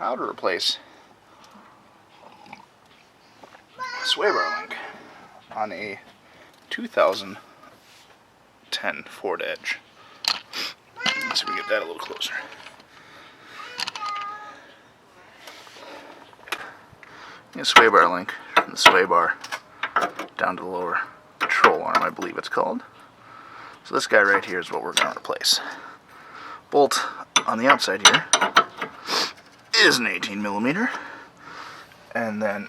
how to replace a sway bar link on a 2010 Ford Edge. Let's see if we can get that a little closer. A sway bar link from the sway bar down to the lower control arm, I believe it's called. So this guy right here is what we're going to replace. Bolt on the outside here is an 18mm, and then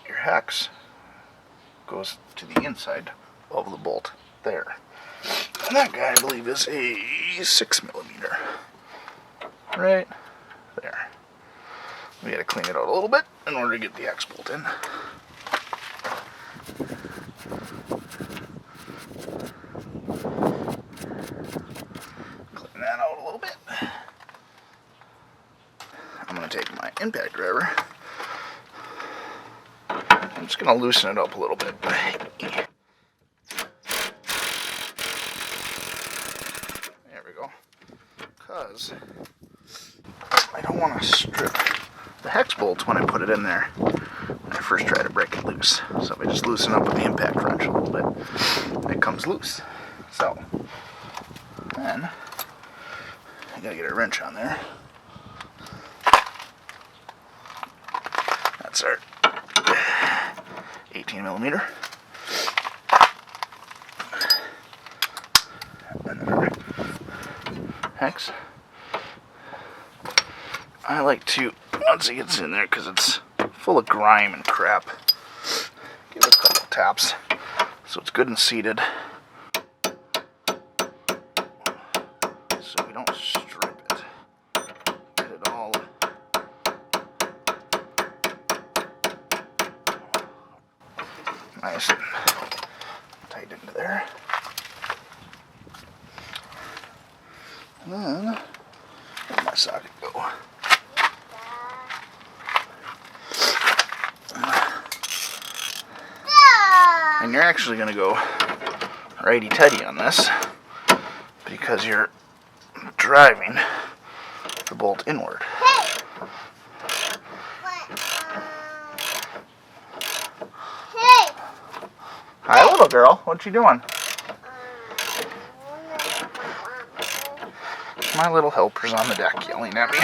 your hex goes to the inside of the bolt there. And that guy, I believe, is a 6mm right there. We got to clean it out a little bit in order to get the X bolt in. Clean that out a little bit. I'm going to take my impact driver. I'm just going to loosen it up a little bit. There we go. Because I don't want to strip the hex bolts when I put it in there when I first try to break it loose. So if I just loosen up with the impact wrench a little bit, it comes loose. So then I gotta get a wrench on there. That's our 18mm. And then our hex. I like to, once it gets in there, because it's full of grime and crap, give it a couple of taps so it's good and seated, so we don't strip it. Get it all nice and tight into there. And then, where'd my socket go? And you're actually going to go righty-tighty on this because you're driving the bolt inward. Hey! Hey! Hi, little girl. What you doing? My little helper's on the deck yelling at me.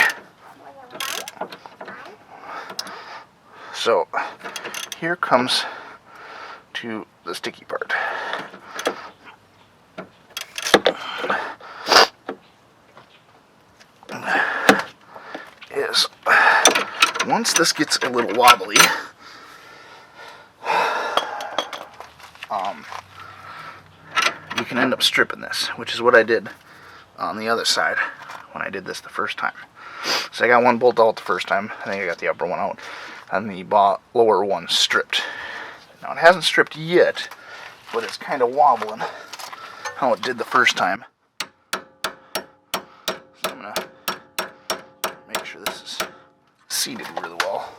So, here comes to the sticky part. Is once this gets a little wobbly, you can end up stripping this, which is what I did on the other side when I did this the first time. So I got one bolt out the first time. I think I got the upper one out, and the lower one stripped. Now it hasn't stripped yet, but it's kind of wobbling how it did the first time. So I'm going to make sure this is seated really well,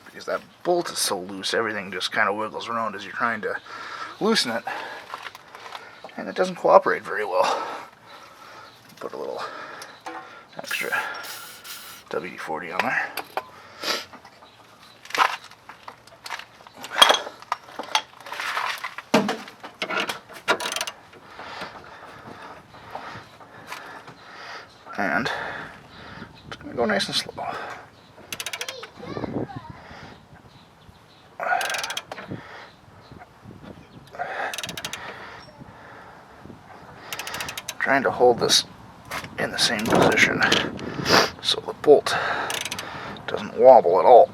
because that bolt is so loose, everything just kind of wiggles around as you're trying to loosen it, and it doesn't cooperate very well. Put a little extra WD-40 on there. And it's going to go nice and slow. I'm trying to hold this in the same position so the bolt doesn't wobble at all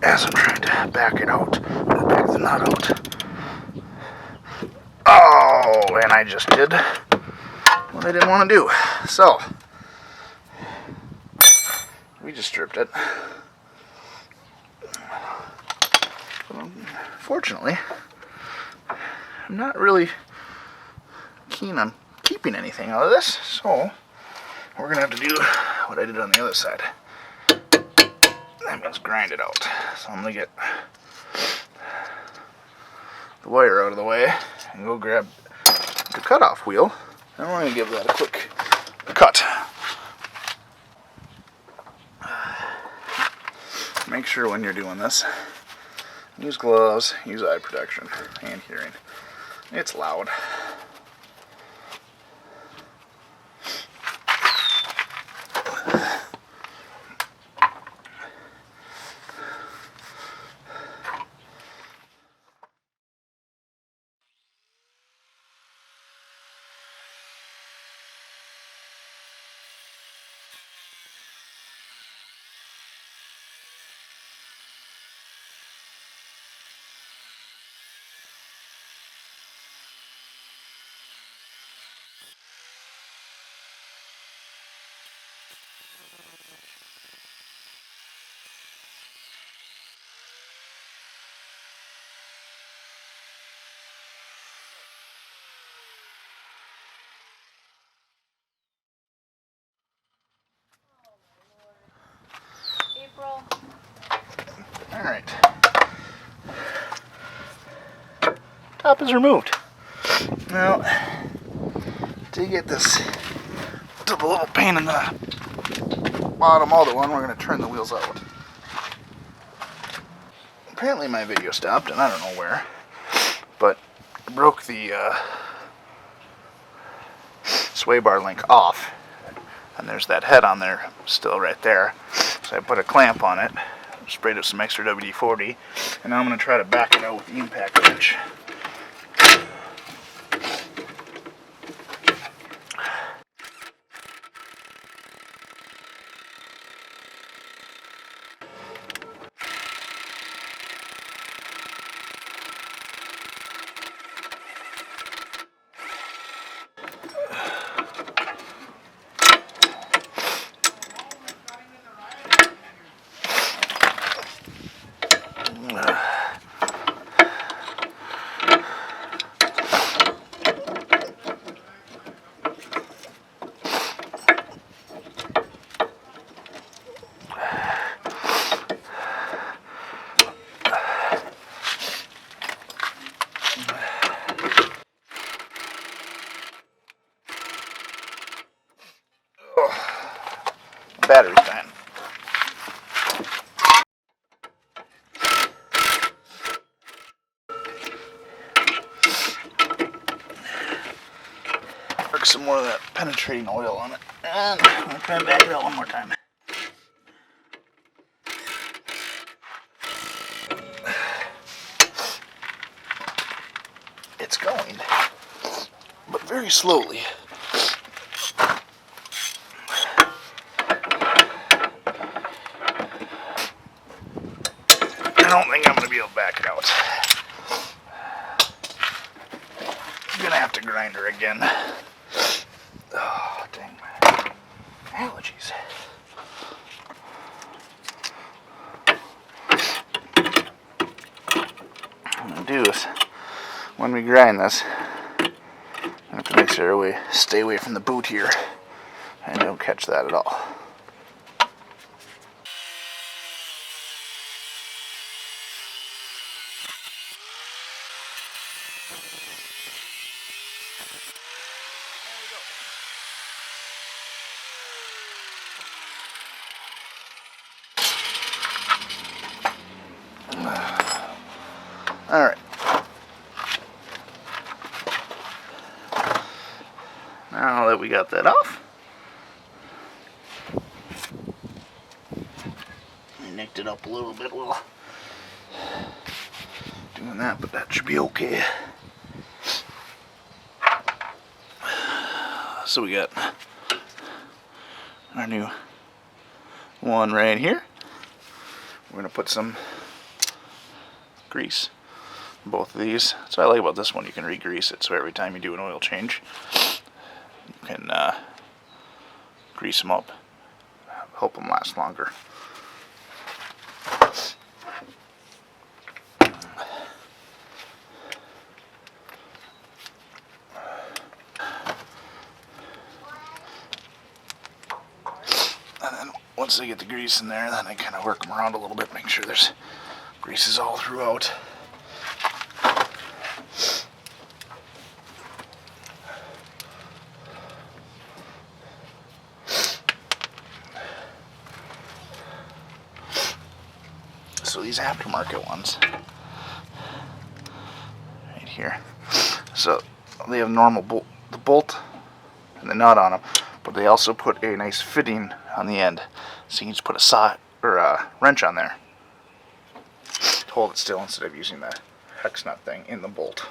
as I'm trying to back it out, or back the nut out. Oh, and I just did what I didn't want to do. So we just stripped it. But unfortunately, I'm not really keen on keeping anything out of this, so we're going to have to do what I did on the other side. That means grind it out. So I'm going to get the wire out of the way and go grab the cutoff wheel, and we're going to give that a quick cut. sure when you're doing this. Use gloves, use eye protection, and hearing. It's loud. April. All right. Top is removed. Now, to get this to the little pain in the bottom other one, we're going to turn the wheels out. Apparently my video stopped, and I don't know where, but I broke the sway bar link off, and there's that head on there still right there. So I put a clamp on it, sprayed it with some extra WD-40, and now I'm going to try to back it out with the impact wrench. Battery's dying. Work some more of that penetrating oil on it. And I'm going to try and back it out one more time. It's going, but very slowly. I don't think I'm going to be able to back it out. I'm going to have to grind her again. Oh, dang. Allergies. What I'm going to do is, when we grind this, I have to make sure we stay away from the boot here and don't catch that at all. All right. Now that we got that off, I nicked it up a little bit while doing that, but that should be okay. So we got our new one right here. We're going to put some grease in both of these. That's what I like about this one. You can re-grease it, so every time you do an oil change, you can grease them up, help them last longer. And then once I get the grease in there, then I kind of work them around a little bit, make sure there's greases all throughout. So these aftermarket ones, right here, so they have normal the bolt and the nut on them, but they also put a nice fitting on the end, so you can just put a socket or a wrench on there to hold it still instead of using the hex nut thing in the bolt.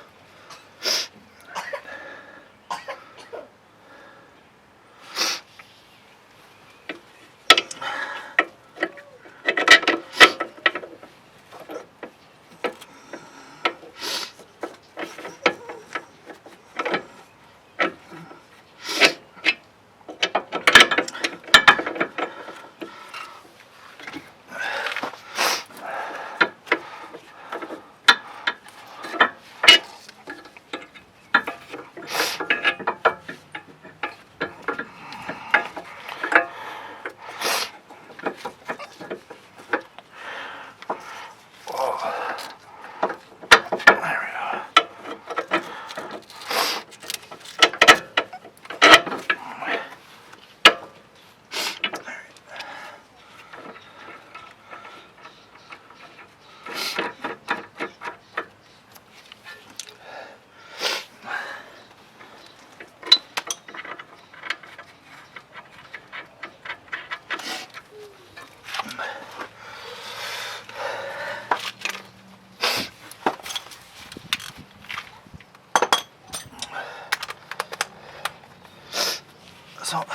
So, just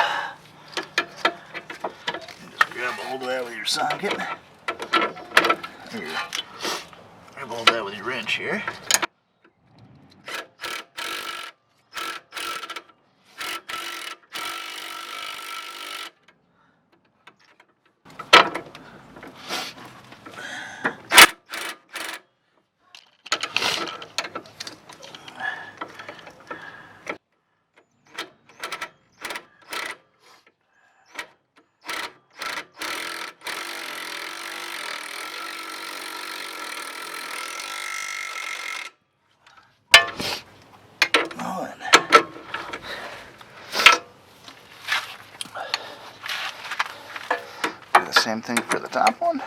grab a hold of that with your socket. There you go. Grab a hold of that with your wrench here. Do the same thing for the top one.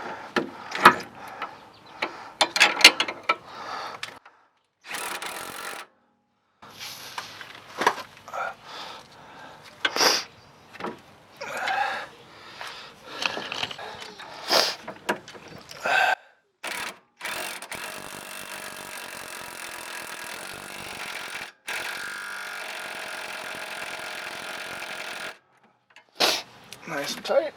Nice and tight.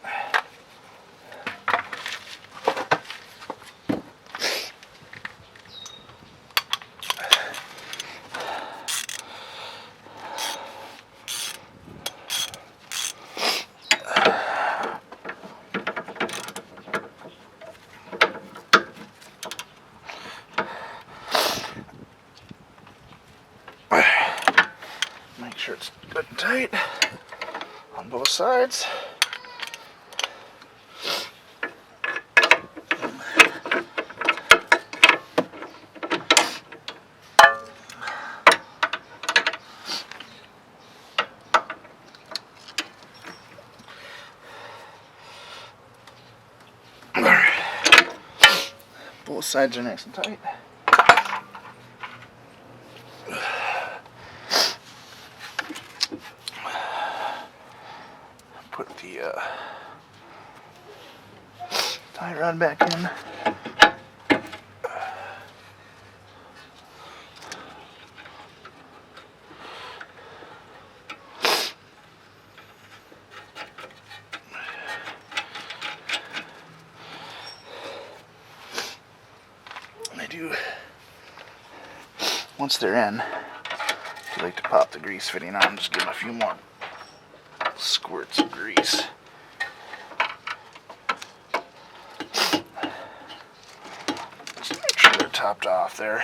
Make sure it's good and tight on both sides. Both sides are nice and tight. Put the tie rod back in. And I do, once they're in, I like to pop the grease fitting on, just give them a few more squirts of grease. Just make sure they're topped off there.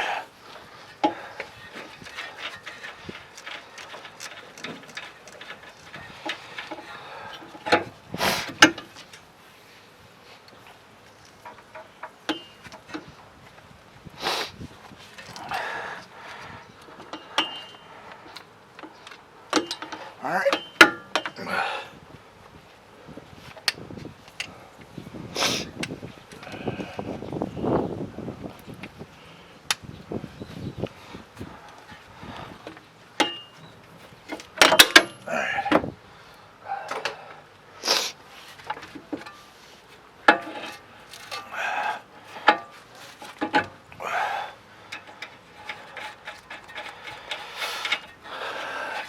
All right.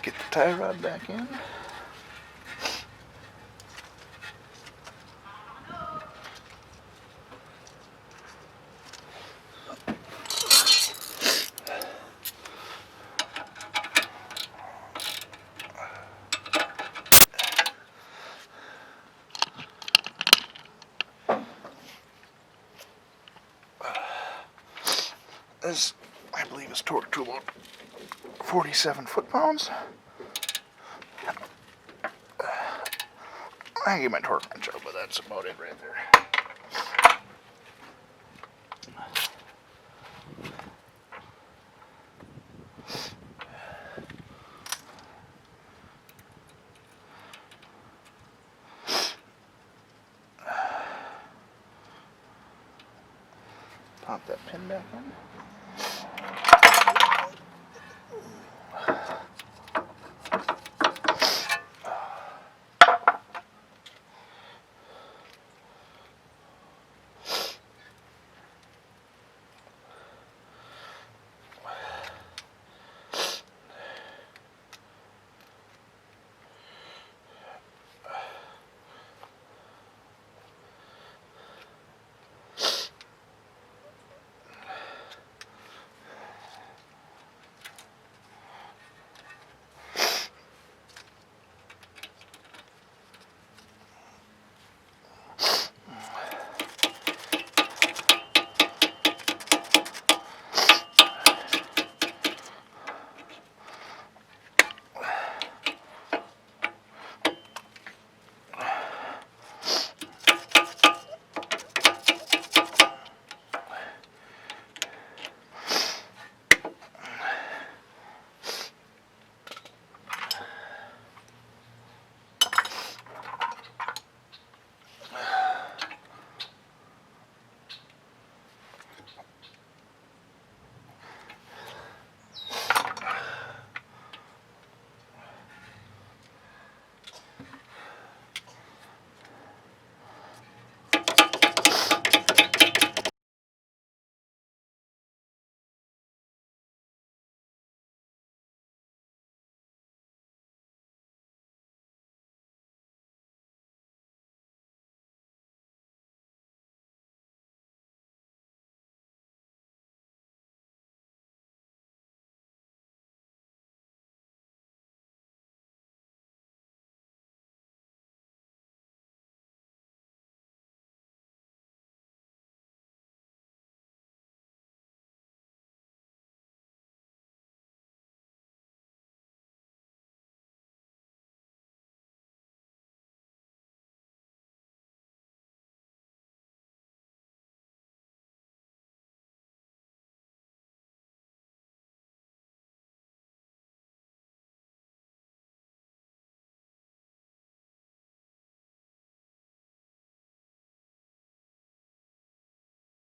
Get the tie rod back in. This, I believe, is torqued to about 47 foot-pounds. I can get my torque wrench out, but that's about it right there. Pop that pin back in.